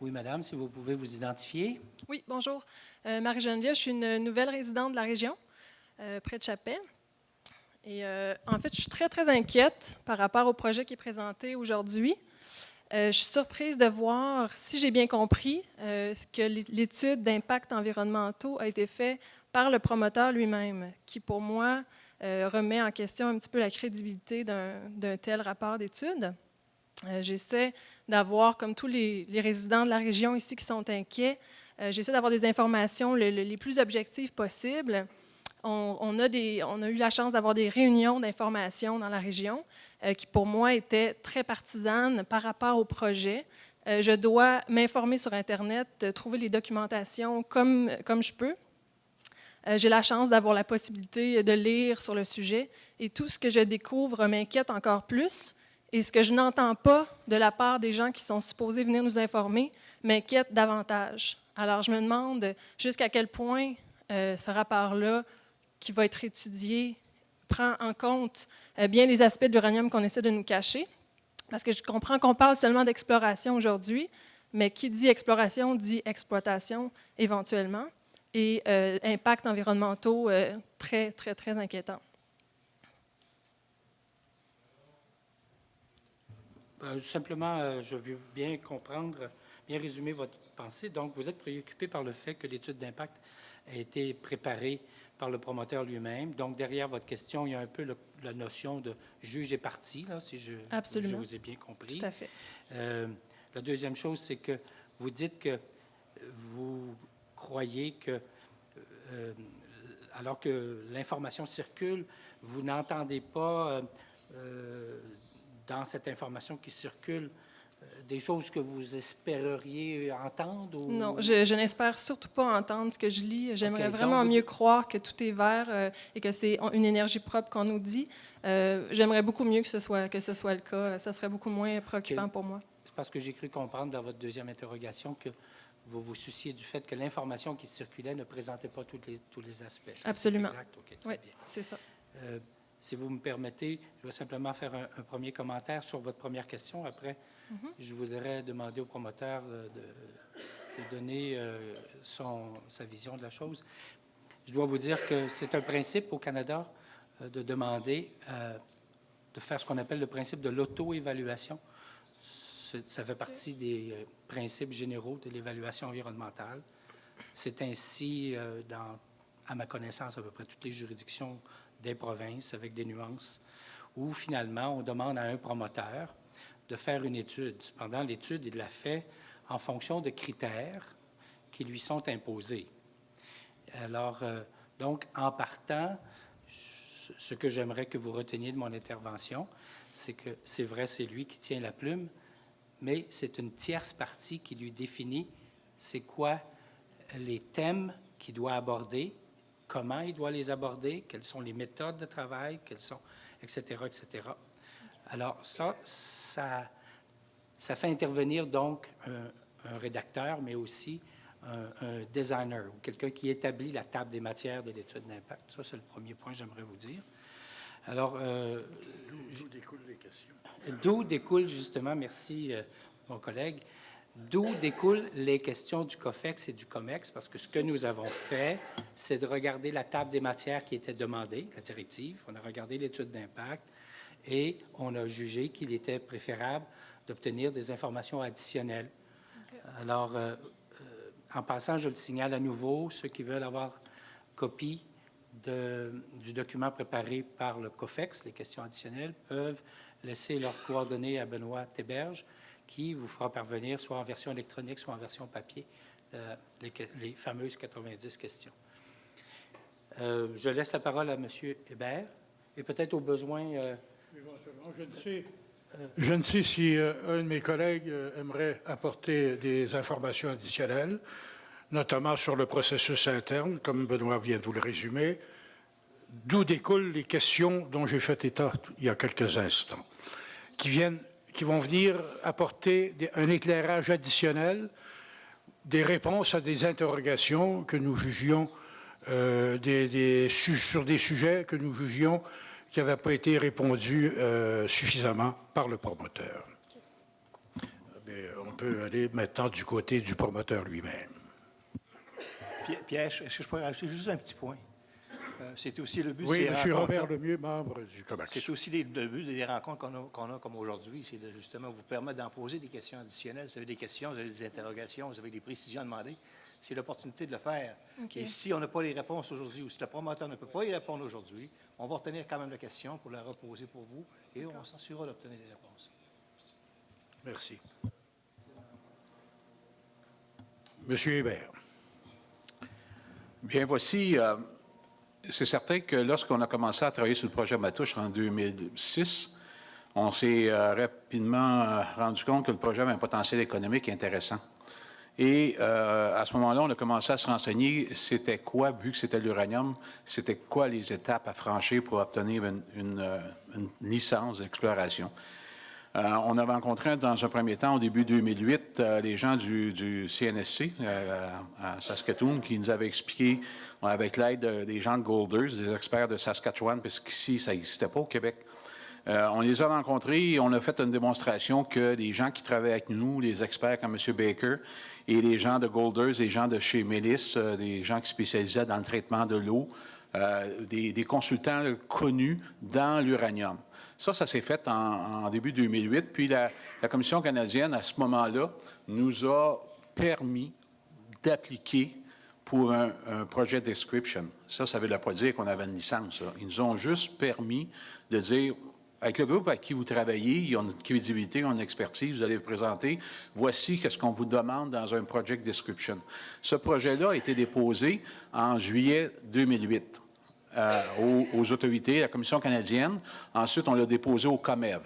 Oui, madame, si vous pouvez vous identifier. Oui, bonjour. Marie-Geneviève, je suis une nouvelle résidente de la région, près de Chapais. Et en fait, je suis très, très inquiète par rapport au projet qui est présenté aujourd'hui. Je suis surprise de voir, si j'ai bien compris, que l'étude d'impact environnementaux a été faite par le promoteur lui-même, qui, pour moi, remet en question un petit peu la crédibilité d'un tel rapport d'étude. J'essaie d'avoir, comme tous les résidents de la région ici qui sont inquiets, j'essaie d'avoir des informations les plus objectives possibles. On a eu la chance d'avoir des réunions d'information dans la région qui, pour moi, étaient très partisanes par rapport au projet. Je dois m'informer sur Internet, trouver les documentations comme je peux. J'ai la chance d'avoir la possibilité de lire sur le sujet et tout ce que je découvre m'inquiète encore plus. Et ce que je n'entends pas de la part des gens qui sont supposés venir nous informer m'inquiète davantage. Alors, je me demande jusqu'à quel point ce rapport-là, qui va être étudié, prend en compte bien les aspects de l'uranium qu'on essaie de nous cacher. Parce que je comprends qu'on parle seulement d'exploration aujourd'hui, mais qui dit exploration dit exploitation éventuellement et impacts environnementaux très, très, très inquiétants. Simplement, je veux bien comprendre, bien résumer votre pensée. Donc, vous êtes préoccupé par le fait que l'étude d'impact a été préparée par le promoteur lui-même. Donc, derrière votre question, il y a un peu la notion de juge et partie, là, si je vous ai bien compris. Tout à fait. La deuxième chose, c'est que vous dites que vous croyez que, alors que l'information circule, vous n'entendez pas dans cette information qui circule des choses que vous espéreriez entendre? Ou... Non, je n'espère surtout pas entendre ce que je lis. J'aimerais vraiment mieux croire que tout est vert et que c'est une énergie propre qu'on nous dit. J'aimerais beaucoup mieux que ce soit le cas. Ça serait beaucoup moins préoccupant pour moi. C'est parce que j'ai cru comprendre dans votre deuxième interrogation que vous vous souciez du fait que l'information qui circulait ne présentait pas tous les aspects. Absolument. Exact? Okay, oui, c'est ça. Si vous me permettez, je vais simplement faire un premier commentaire sur votre première question. Après, je voudrais demander au promoteur de donner sa vision de la chose. Je dois vous dire que c'est un principe au Canada de demander de faire ce qu'on appelle le principe de l'auto-évaluation. Ça fait partie des principes généraux de l'évaluation environnementale. C'est ainsi, à ma connaissance, à peu près toutes les juridictions des provinces, avec des nuances, où finalement, on demande à un promoteur de faire une étude. Cependant, l'étude, il la fait en fonction de critères qui lui sont imposés. Alors, donc, en partant, ce que j'aimerais que vous reteniez de mon intervention, c'est que c'est vrai, c'est lui qui tient la plume, mais c'est une tierce partie qui lui définit c'est quoi les thèmes qu'il doit aborder, comment il doit les aborder, quelles sont les méthodes de travail, etc., etc. Alors, ça fait intervenir donc un rédacteur, mais aussi un designer, ou quelqu'un qui établit la table des matières de l'étude d'impact. Ça, c'est le premier point que j'aimerais vous dire. Alors, d'où découlent les questions? D'où découlent, justement, merci mon collègue, d'où découlent les questions du COFEX et du COMEX, parce que ce que nous avons fait, c'est de regarder la table des matières qui était demandée, la directive, on a regardé l'étude d'impact, et on a jugé qu'il était préférable d'obtenir des informations additionnelles. Okay. Alors, en passant, je le signale à nouveau, ceux qui veulent avoir copie du document préparé par le COFEX, les questions additionnelles, peuvent laisser leurs coordonnées à Benoît Théberge, qui vous fera parvenir, soit en version électronique, soit en version papier, les fameuses 90 questions. Je laisse la parole à M. Hébert, et peut-être au besoin... Éventuellement, je ne sais si un de mes collègues aimerait apporter des informations additionnelles, notamment sur le processus interne, comme Benoît vient de vous le résumer, d'où découlent les questions dont j'ai fait état il y a quelques instants, qui vont venir apporter un éclairage additionnel, des réponses à des interrogations que nous jugions, sur des sujets que nous jugions qui n'avaient pas été répondus suffisamment par le promoteur. Mais on peut aller maintenant du côté du promoteur lui-même. Pierre, est-ce que je pourrais rajouter juste un petit point? C'est aussi le but de Oui, ces M. rencontres-là. Robert Lemieux, membre du COMEX. C'est aussi le but des rencontres qu'on a comme aujourd'hui, c'est de justement vous permettre d'en poser des questions additionnelles. Vous avez des questions, vous avez des interrogations, vous avez des précisions à demander. C'est l'opportunité de le faire. Okay. Et si on n'a pas les réponses aujourd'hui, ou si le promoteur ne peut pas y répondre aujourd'hui, on va retenir quand même la question pour la reposer pour vous et on s'assurera d'obtenir des réponses. Merci. Monsieur Hébert. Bien, voici, c'est certain que lorsqu'on a commencé à travailler sur le projet Matouche en 2006, on s'est rapidement rendu compte que le projet avait un potentiel économique intéressant. Et à ce moment-là, on a commencé à se renseigner c'était quoi, vu que c'était l'uranium, c'était quoi les étapes à franchir pour obtenir une licence d'exploration. On a rencontré dans un premier temps, au début 2008, les gens du CNSC à Saskatoon qui nous avaient expliqué, avec l'aide des gens de Golders, des experts de Saskatchewan, parce qu'ici, ça n'existait pas au Québec. On les a rencontrés et on a fait une démonstration que les gens qui travaillent avec nous, les experts comme M. Baker et les gens de Golders, les gens de chez Mélis, des gens qui spécialisaient dans le traitement de l'eau, des consultants connus dans l'uranium. Ça s'est fait en début 2008. Puis la Commission canadienne, à ce moment-là, nous a permis d'appliquer pour un project description. Ça ne veut pas dire qu'on avait une licence. Ils nous ont juste permis de dire, avec le groupe avec qui vous travaillez, ils ont une crédibilité, ils ont une expertise, vous allez vous présenter, voici ce qu'on vous demande dans un project description. Ce projet-là a été déposé en juillet 2008. Aux autorités, la Commission canadienne. Ensuite, on l'a déposé au COMEV,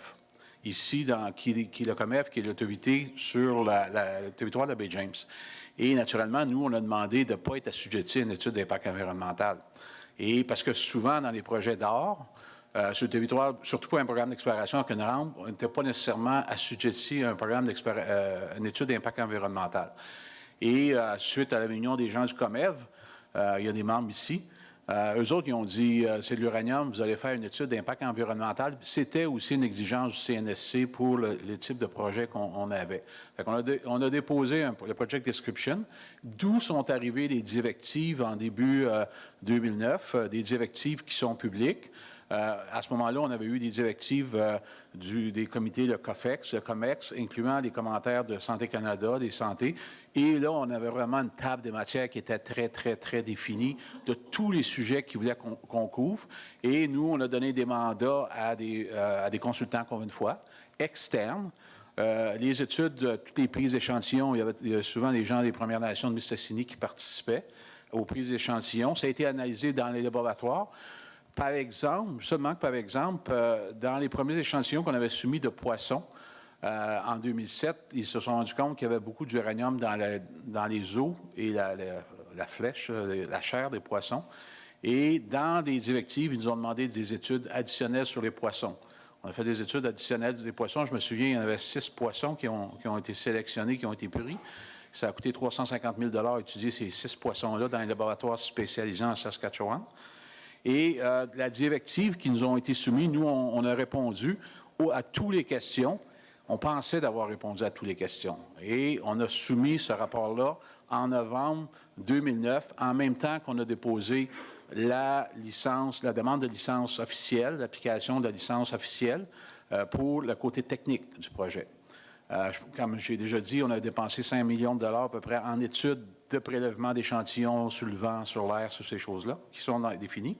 ici, qui est le COMEV, qui est l'autorité sur le territoire de la baie James. Et naturellement, nous, on a demandé de ne pas être assujettis à une étude d'impact environnemental. Et parce que souvent, dans les projets d'or, sur le territoire, surtout pour un programme d'exploration à Cunrambe, on n'était pas nécessairement assujetti à un programme une étude d'impact environnemental. Et suite à la réunion des gens du COMEV, il y a des membres ici, eux autres, ils ont dit, c'est de l'uranium, vous allez faire une étude d'impact environnemental. C'était aussi une exigence du CNSC pour le type de projet qu'on avait. On a déposé le project description, d'où sont arrivées les directives en début 2009, des directives qui sont publiques. À ce moment-là, on avait eu des directives des comités, le COFEX, le COMEX, incluant les commentaires de Santé Canada, des santé. Et là, on avait vraiment une table des matières qui était très, très, très définie de tous les sujets qu'ils voulaient qu'on couvre. Et nous, on a donné des mandats à des consultants, encore une fois, externes. Les études, toutes les prises d'échantillons, il y avait souvent des gens des Premières Nations de Mistassini qui participaient aux prises d'échantillons. Ça a été analysé dans les laboratoires. Par exemple, seulement que par exemple, dans les premiers échantillons qu'on avait soumis de poissons en 2007, ils se sont rendus compte qu'il y avait beaucoup d'uranium dans les os et la flèche, la chair des poissons. Et dans des directives, ils nous ont demandé des études additionnelles sur les poissons. On a fait des études additionnelles des poissons. Je me souviens, il y en avait 6 poissons qui ont été sélectionnés, qui ont été pris. Ça a coûté 350 000 $ étudier ces 6 poissons-là dans les laboratoires spécialisés en Saskatchewan. Et la directive qui nous ont été soumises, nous, on a répondu à toutes les questions. On pensait d'avoir répondu à toutes les questions. Et on a soumis ce rapport-là en novembre 2009, en même temps qu'on a déposé la demande de licence officielle, l'application de la licence officielle pour le côté technique du projet. Comme j'ai déjà dit, on a dépensé 5 millions de $ à peu près en études de prélèvement d'échantillons sur le vent, sur l'air, sur ces choses-là, qui sont définies.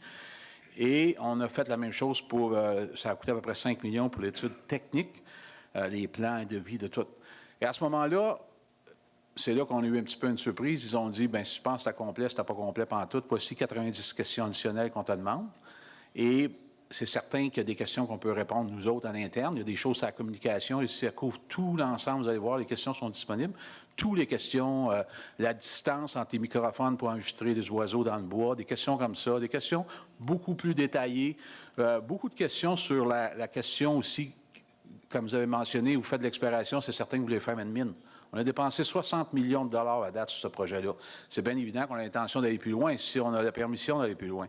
Et on a fait la même chose pour, ça a coûté à peu près 5 millions pour l'étude technique, les plans et devis de tout. Et à ce moment-là, c'est là qu'on a eu un petit peu une surprise. Ils ont dit, bien, si tu penses que c'est complet, c'était pas complet pantoute, voici 90 questions additionnelles qu'on te demande. Et c'est certain qu'il y a des questions qu'on peut répondre, nous autres, à l'interne. Il y a des choses à la communication. Et si ça couvre tout l'ensemble, vous allez voir, les questions sont disponibles. Toutes les questions, la distance entre les microphones pour enregistrer des oiseaux dans le bois, des questions comme ça, des questions beaucoup plus détaillées. Beaucoup de questions sur la question aussi, comme vous avez mentionné, vous faites de l'exploration, c'est certain que vous voulez faire une mine. On a dépensé 60 millions de $ à date sur ce projet-là. C'est bien évident qu'on a l'intention d'aller plus loin, si on a la permission d'aller plus loin.